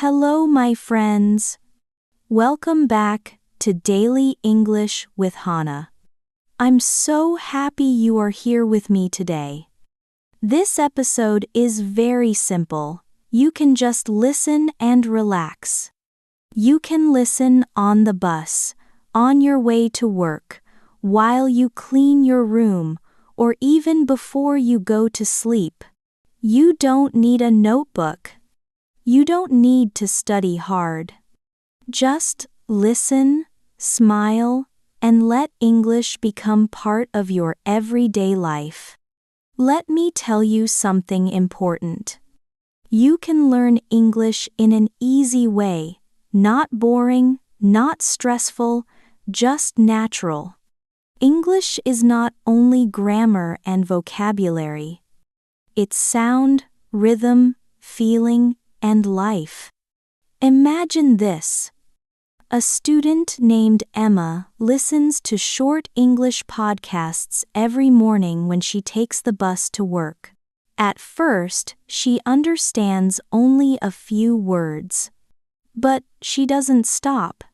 Hello, my friends. Welcome back to Daily English with Hana. I'm so happy you are here with me today. This episode is very simple. You can just listen and relax. You can listen on the bus, on your way to work, while you clean your room, or even before you go to sleep. You don't need a notebook. You don't need to study hard. Just listen, smile, and let English become part of your everyday life. Let me tell you something important. You can learn English in an easy way, not boring, not stressful, just natural. English is not only grammar and vocabulary. It's sound, rhythm, feeling, and life. Imagine this. A student named Emma listens to short English podcasts every morning when she takes the bus to work. At first, she understands only a few words. But she doesn't stop.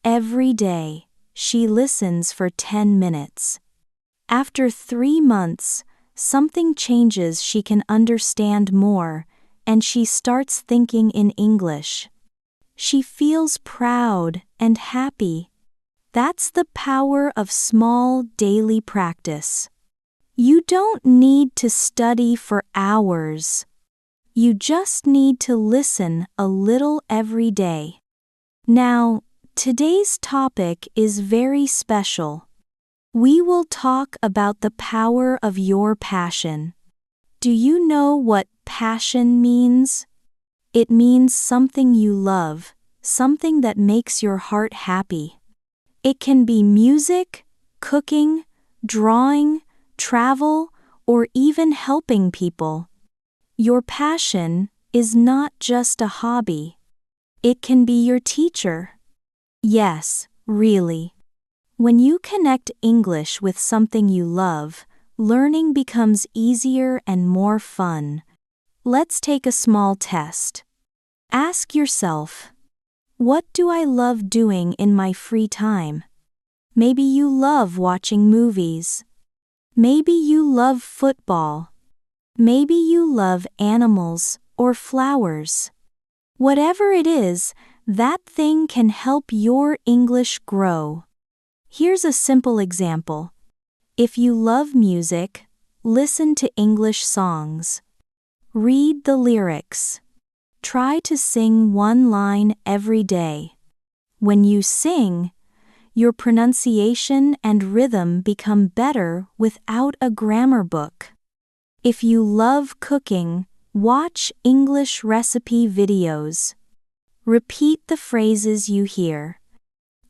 Every day, she listens for 10 minutes. After 3 months, something changes. She can understand more, and she starts thinking in English. She feels proud and happy. That's the power of small daily practice. You don't need to study for hours. You just need to listen a little every day. Now, today's topic is very special. We will talk about the power of your passion. Do you know what passion means? It means something you love, something that makes your heart happy. It can be music, cooking, drawing, travel, or even helping people. Your passion is not just a hobby. It can be your teacher. Yes, really. When you connect English with something you love, learning becomes easier and more fun. Let's take a small test. Ask yourself, what do I love doing in my free time? Maybe you love watching movies. Maybe you love football. Maybe you love animals or flowers. Whatever it is, that thing can help your English grow. Here's a simple example. If you love music, listen to English songs. Read the lyrics. Try to sing one line every day. When you sing, your pronunciation and rhythm become better without a grammar book. If you love cooking, watch English recipe videos. Repeat the phrases you hear.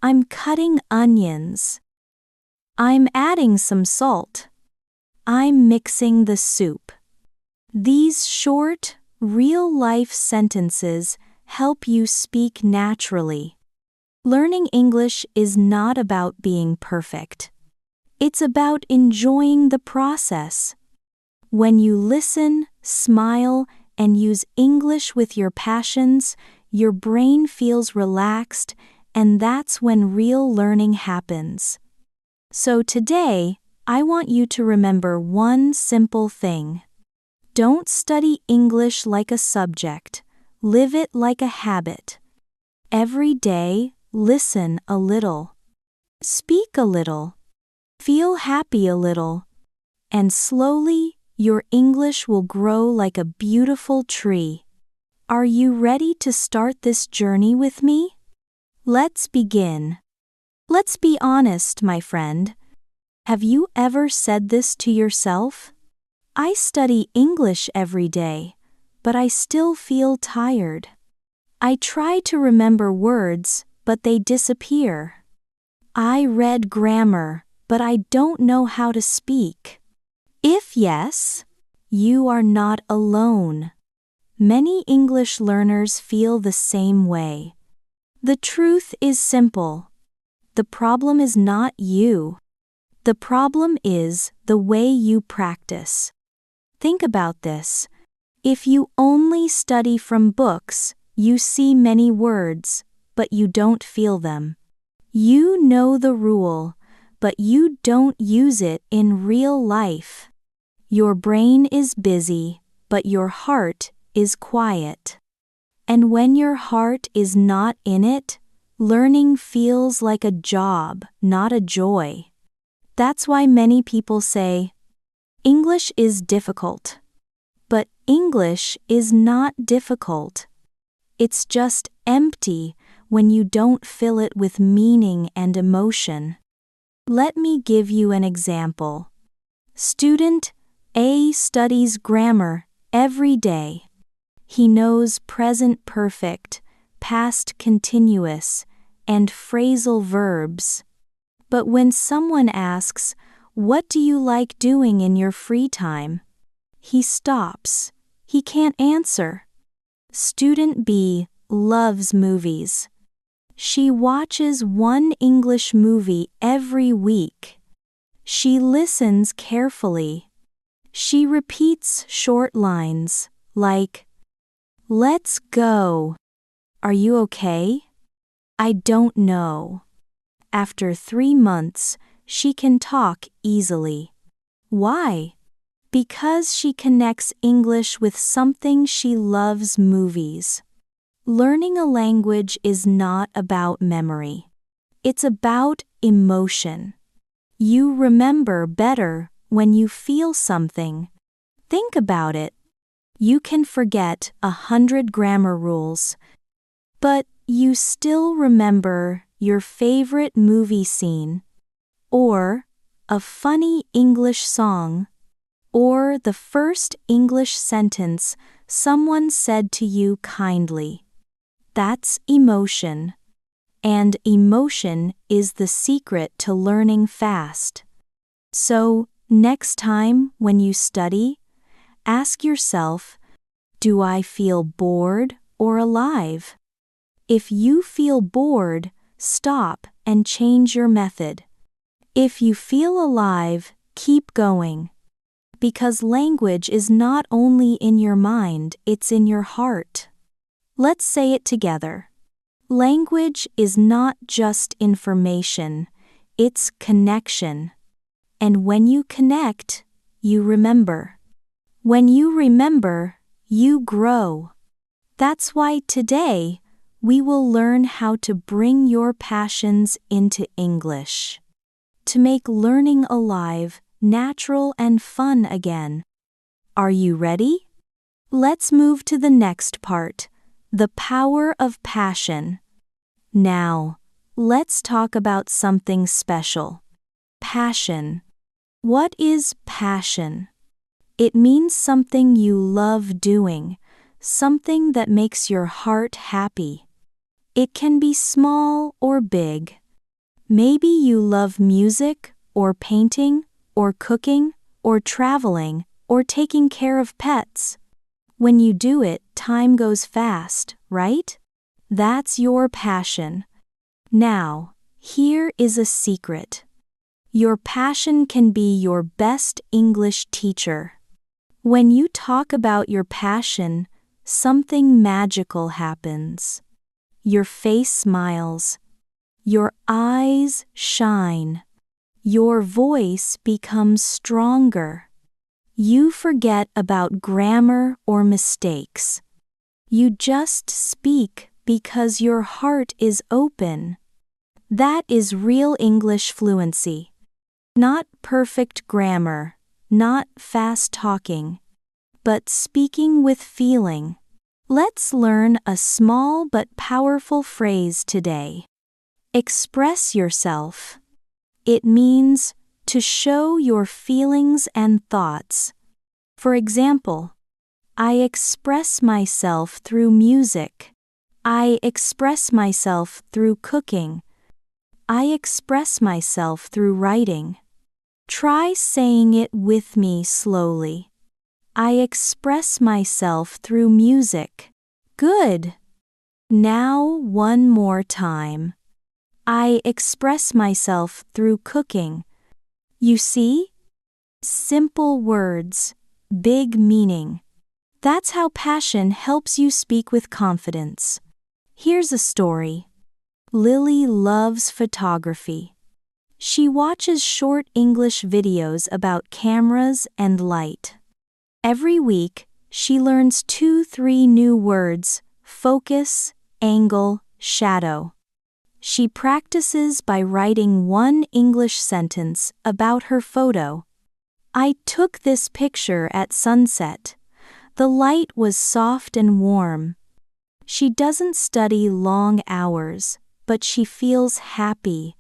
I'm cutting onions. I'm adding some salt. I'm mixing the soup. These short, real-life sentences help you speak naturally. Learning English is not about being perfect. It's about enjoying the process. When you listen, smile, and use English with your passions, your brain feels relaxed, and that's when real learning happens. So today, I want you to remember one simple thing. Don't study English like a subject. Live it like a habit. Every day, listen a little. Speak a little. Feel happy a little. And slowly, your English will grow like a beautiful tree. Are you ready to start this journey with me? Let's begin. Let's be honest, my friend. Have you ever said this to yourself? I study English every day, but I still feel tired. I try to remember words, but they disappear. I read grammar, but I don't know how to speak. If yes, you are not alone. Many English learners feel the same way. The truth is simple. The problem is not you. The problem is the way you practice. Think about this. If you only study from books, You see many words, but you don't feel them. You know the rule, but you don't use it in real life. Your brain is busy, but your heart is quiet. And when your heart is not in it, learning feels like a job, not a joy. That's why many people say, English is difficult. But English is not difficult. It's just empty when you don't fill it with meaning and emotion. Let me give you an example. Student A studies grammar every day. He knows present perfect, past continuous, and phrasal verbs. But when someone asks, "What do you like doing in your free time?" he stops. He can't answer. Student B loves movies. She watches one English movie every week. She listens carefully. She repeats short lines, like, "Let's go. Are you okay? I don't know." After 3 months, she can talk easily. Why? Because she connects English with something she loves: movies. Learning a language is not about memory. It's about emotion. You remember better when you feel something. Think about it. You can forget 100 grammar rules, but you still remember your favorite movie scene, or a funny English song, or the first English sentence someone said to you kindly. That's emotion. And emotion is the secret to learning fast. So, next time when you study, ask yourself, do I feel bored or alive? If you feel bored, stop and change your method. If you feel alive, keep going. Because language is not only in your mind, it's in your heart. Let's say it together. Language is not just information, it's connection. And when you connect, you remember. When you remember, you grow. That's why today, we will learn how to bring your passions into English. To make learning alive, natural, and fun again. Are you ready? Let's move to the next part, the power of passion. Now, let's talk about something special. Passion. What is passion? It means something you love doing, something that makes your heart happy. It can be small or big. Maybe you love music, or painting, or cooking, or traveling, or taking care of pets. When you do it, time goes fast, right? That's your passion. Now, here is a secret. Your passion can be your best English teacher. When you talk about your passion, something magical happens. Your face smiles. Your eyes shine. Your voice becomes stronger. You forget about grammar or mistakes. You just speak because your heart is open. That is real English fluency. Not perfect grammar, not fast talking, but speaking with feeling. Let's learn a small but powerful phrase today. Express yourself. It means to show your feelings and thoughts. For example, I express myself through music. I express myself through cooking. I express myself through writing. Try saying it with me slowly. I express myself through music. Good. Now one more time. I express myself through cooking. You see? Simple words, big meaning. That's how passion helps you speak with confidence. Here's a story. Lily loves photography. She watches short English videos about cameras and light. Every week, she learns 2-3 new words: focus, angle, shadow. She practices by writing one English sentence about her photo. I took this picture at sunset. The light was soft and warm. She doesn't study long hours, but she feels happy,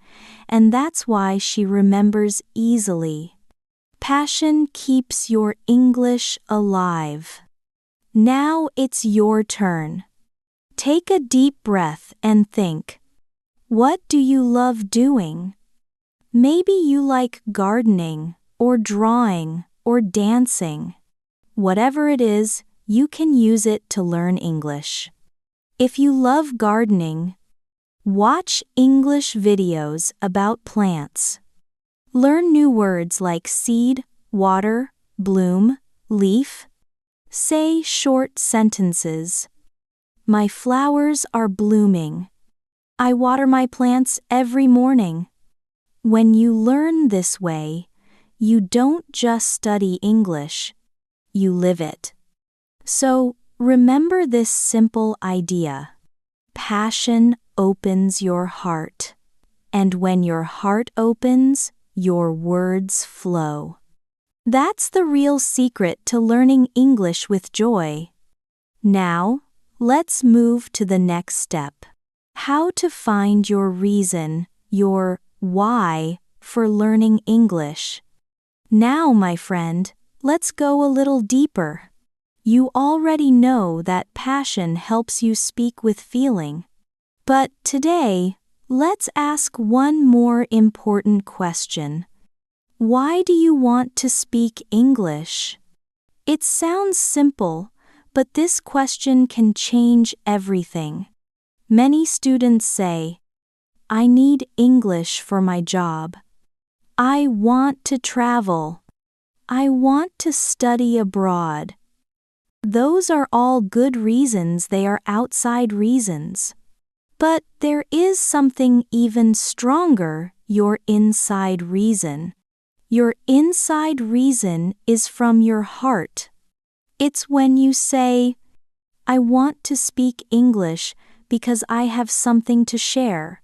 and that's why she remembers easily. Passion keeps your English alive. Now it's your turn. Take a deep breath and think. What do you love doing? Maybe you like gardening, or drawing, or dancing. Whatever it is, you can use it to learn English. If you love gardening, watch English videos about plants. Learn new words like seed, water, bloom, leaf. Say short sentences. My flowers are blooming. I water my plants every morning. When you learn this way, you don't just study English, you live it. So, remember this simple idea. Passion opens your heart. And when your heart opens, your words flow. That's the real secret to learning English with joy. Now, let's move to the next step. How to find your reason, your why, for learning English. Now, my friend, let's go a little deeper. You already know that passion helps you speak with feeling. But today, let's ask one more important question. Why do you want to speak English? It sounds simple, but this question can change everything. Many students say, I need English for my job. I want to travel. I want to study abroad. Those are all good reasons. They are outside reasons. But there is something even stronger, your inside reason. Your inside reason is from your heart. It's when you say, I want to speak English because I have something to share.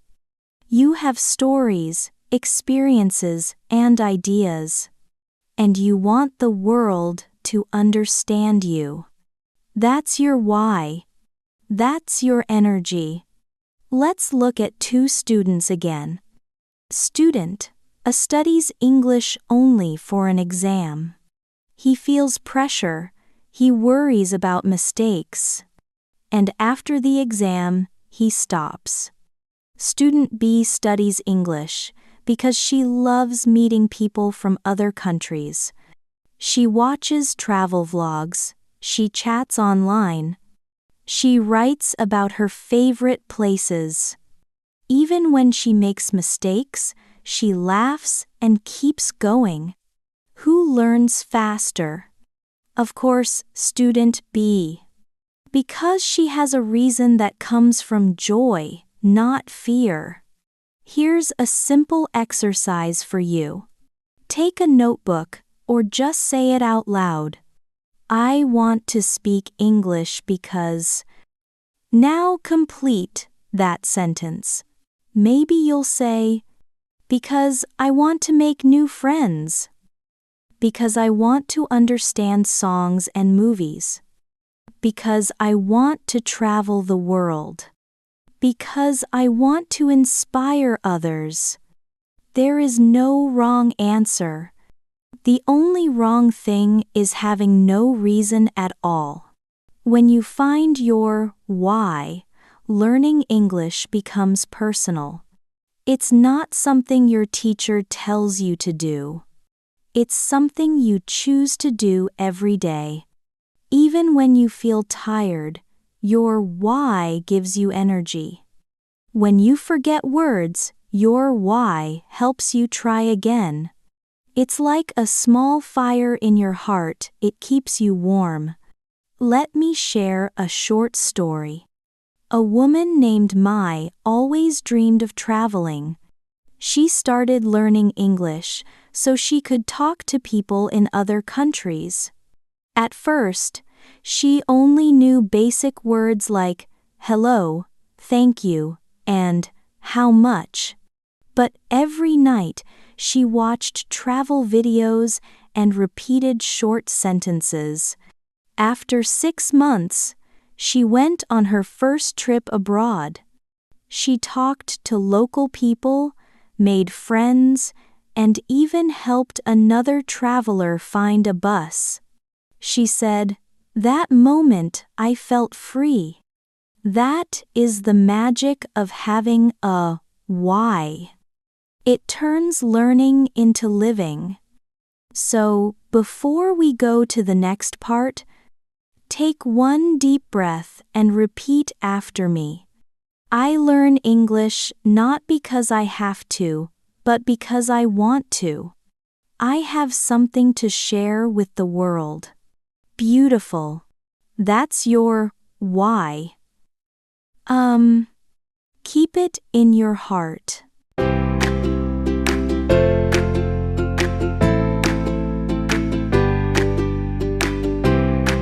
You have stories, experiences, and ideas. And you want the world to understand you. That's your why. That's your energy. Let's look at two students again. Student, studies English only for an exam. He feels pressure, he worries about mistakes. And after the exam, he stops. Student B studies English because she loves meeting people from other countries. She watches travel vlogs, she chats online, she writes about her favorite places. Even when she makes mistakes, she laughs and keeps going. Who learns faster? Of course, student B. Because she has a reason that comes from joy, not fear. Here's a simple exercise for you. Take a notebook, or just say it out loud. I want to speak English because. Now complete that sentence. Maybe you'll say, because I want to make new friends. Because I want to understand songs and movies. Because I want to travel the world. Because I want to inspire others. There is no wrong answer. The only wrong thing is having no reason at all. When you find your why, learning English becomes personal. It's not something your teacher tells you to do. It's something you choose to do every day. Even when you feel tired, your why gives you energy. When you forget words, your why helps you try again. It's like a small fire in your heart, it keeps you warm. Let me share a short story. A woman named Mai always dreamed of traveling. She started learning English so she could talk to people in other countries. At first, she only knew basic words like hello, thank you, and how much. But every night, she watched travel videos and repeated short sentences. After 6 months, she went on her first trip abroad. She talked to local people, made friends, and even helped another traveler find a bus. She said, "That moment I felt free." That is the magic of having a why. It turns learning into living. So, before we go to the next part, take one deep breath and repeat after me. I learn English not because I have to, but because I want to. I have something to share with the world. Beautiful. That's your why. Keep it in your heart.